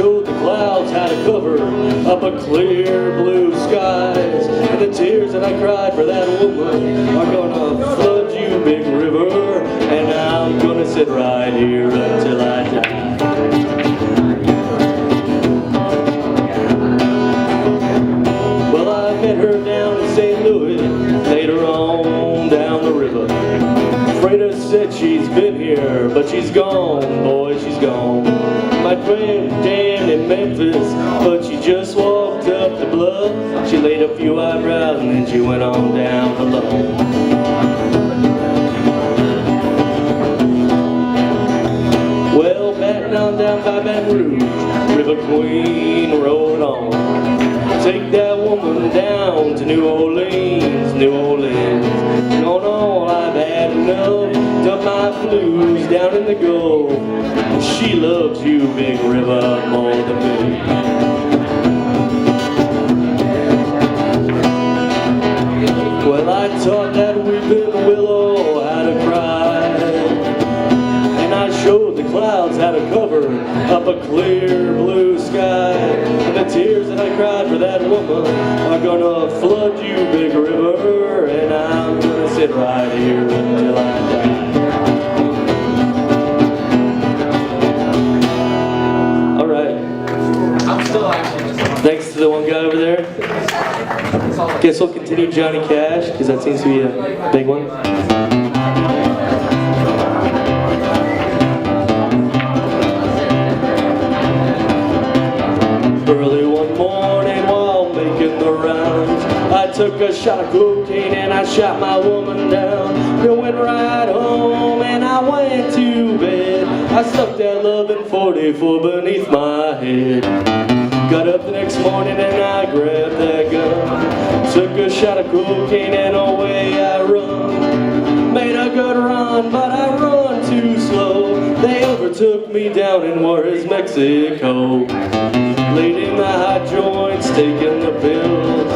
showed the clouds how to cover up a clear blue skies. And the tears that I cried for that woman are gonna flood you, big river. And I'm gonna sit right here until I die. Well, I met her down in St. Louis, later on down the river. Freda said she's been here, but she's gone, boy, she's gone. My friend Dan in Memphis, but she just walked up the bluff. She laid a few eyebrows and then she went on down below. Well, batting on down by Baton Rouge, River Queen rode on. Take that woman down to New Orleans, New Orleans. No, no, I've had enough, dump my blues down in the Gulf. She loves you, big river, more than me. Well, I taught that weeping willow how to cry, and I showed the clouds how to cover up a clear blue sky. And the tears that I cried for that woman are gonna flood you, big river. And I'm gonna sit right here until I die. All right. I'm still actually. Thanks to the one guy over there. Guess we'll continue Johnny Cash, because that seems to be a big one. Early one morning while making the rounds, I took a shot of cocaine and I shot my woman down. I went right home and I went to bed. I stuck that loving 44 beneath my head. Got up the next morning and I grabbed that gun. Took a shot of cocaine and away I run. Made a good run, but I run too slow. They overtook me down in Juarez, Mexico. Laid in the hot joints, taking the pills.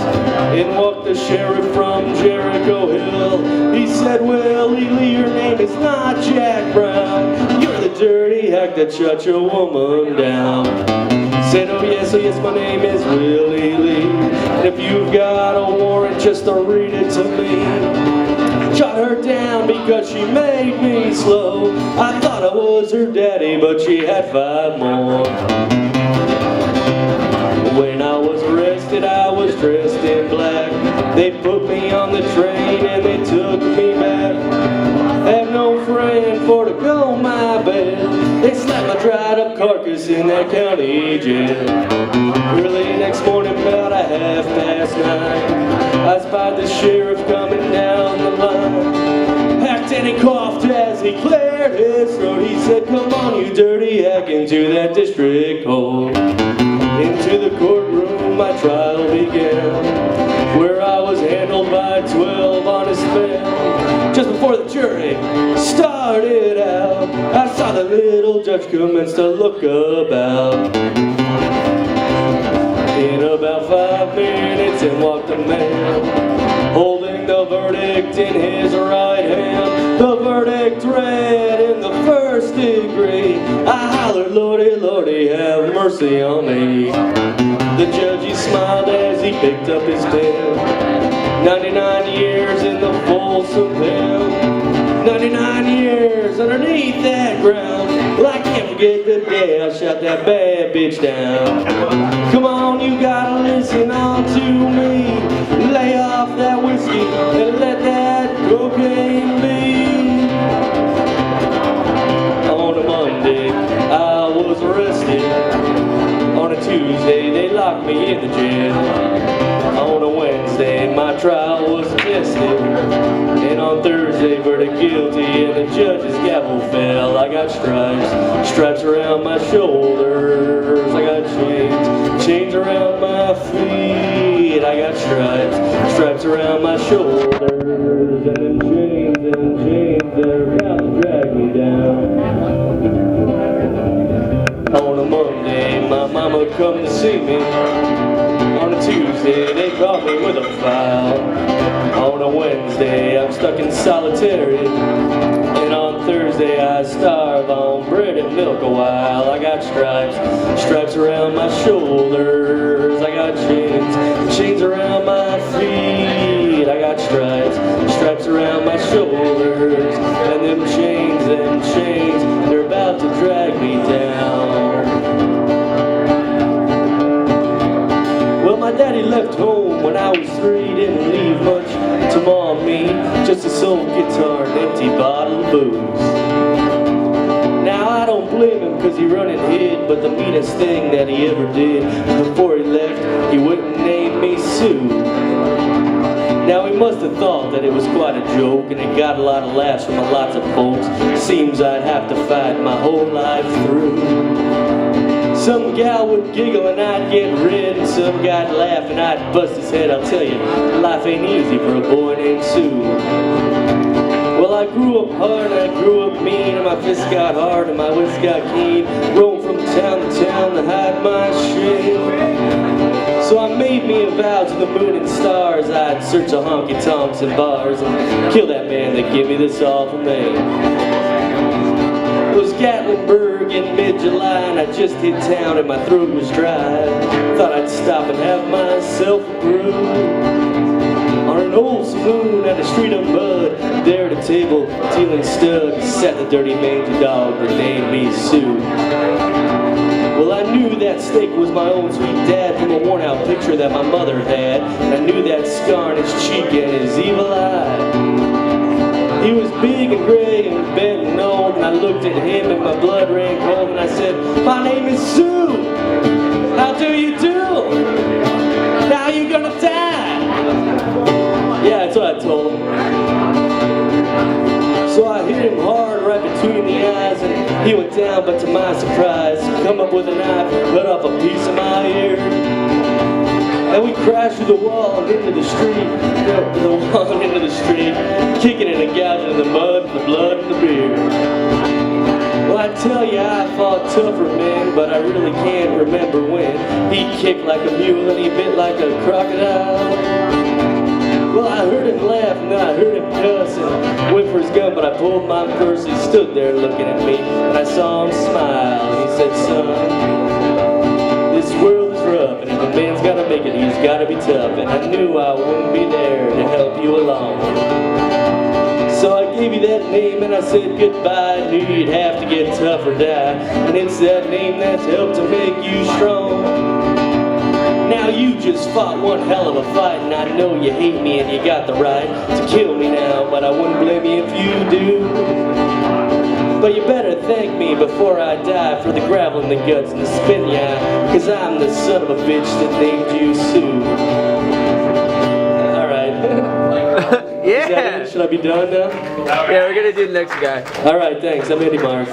In walked the sheriff from Jericho Hill. He said, well, Lee, your name is not Jack Brown. You're the dirty hack that shot your woman down. Said, oh yes, my name is Willie Lee. And if you've got a warrant, just read it to me. Shot her down because she made me slow. I thought I was her daddy, but she had 5 more. When I was arrested, I was dressed in black. They put me on the train and they took me back. Have no friend for to go my bail. They slapped my dried up carcass in that county jail. Early next morning, about 9:30, I spied the sheriff coming down the line. Hacked and he coughed as he cleared his throat. He said, come on, you dirty hack, into that district court. Into the courtroom my trial began, where I was handled by 12 honest men. Just before the jury started out, I saw the little judge commence to look about. In about 5 minutes in walked a man, holding the verdict in his right hand. The verdict read in the 1st degree. I hollered, Lordy, Lordy, have mercy on me. The judge, he smiled as he picked up his pen. 99 years in the Folsom pen. 99 years underneath that ground. Well, I can't forget the day I shot that bad bitch down. Come on, you gotta listen on to me. Lay off that whiskey and let that cocaine be. On a Monday, I was arrested. On a Tuesday, they locked me in the jail. On a Wednesday, my trial was tested. And on Thursday, verdict guilty, and the judge's gavel fell. I got stripes, stripes around my shoulders. I got chains, chains around my feet. I got stripes, stripes around my shoulders. And chains, they're about to drag me down. On a Monday, my mama come to see me. On a Tuesday, they caught me with a file. Now on a Wednesday I'm stuck in solitary, and on Thursday I starve on bread and milk a while. I got stripes around my shoulders. I got chains around my feet. I got stripes around my shoulders, and them chains, they're about to drag me down. Well, my daddy left home when I was 3, didn't leave much to mom me, just a soul guitar and empty bottle of booze. Now I don't blame him cause he run and hid, but the meanest thing that he ever did before he left, he wouldn't name me Sue. Now he must have thought that it was quite a joke, and it got a lot of laughs from lots of folks. Seems I'd have to fight my whole life through. Some gal would giggle and I'd get red, and some guy'd laugh and I'd bust his head. I'll tell you, life ain't easy for a boy named Sue. Well, I grew up hard and I grew up mean, and my fists got hard and my wits got keen. Roamed from town to town to hide my shame. So I made me a vow to the moon and stars, I'd search the honky-tonks and bars and kill that man that gave me this awful name. It was Gatlinburg in mid-July, and I just hit town and my throat was dry. Thought I'd stop and have myself a brew on an old saloon at a street of mud. There at a table, dealing studs, sat the dirty mangy dog that named me Sue. Well, I knew that steak was my own sweet dad from a worn-out picture that my mother had, and I knew that scar on his cheek and his evil eye. He was big and gray and bent and old, and I looked at him and my blood ran cold, and I said, "My name is Sue. How do you do? Now you're gonna die." Yeah, that's what I told him. So I hit him hard right between the eyes, and he went down, but to my surprise, come up with a knife and cut off a piece of my ear. And we crashed through the wall and into the street, kicking and gouging in the mud and the blood and the beer. Well, I tell you, I fought tougher men, but I really can't remember when. He kicked like a mule and he bit like a crocodile. Well, I heard him laugh and then I heard him cuss and went for his gun, but I pulled my purse. He stood there looking at me and I saw him smile. He said, "Son, this world is rough, and if a man's gotta make it, he's gotta be tough." And I knew I wouldn't be there to help you along. So I gave you that name and I said goodbye. I knew you'd have to get tough or die, and it's that name that's helped to make you strong. Now you just fought one hell of a fight, and I know you hate me and you got the right to kill me now, but I wouldn't blame you if you do. But you better thank me before I die for the gravel in the guts and the spit in the eye, cause I'm the son of a bitch that named you Sue. Alright. Yeah. Is that it? Should I be done now? Yeah, we're gonna do the next guy. Alright, thanks. I'm Eddie Mark.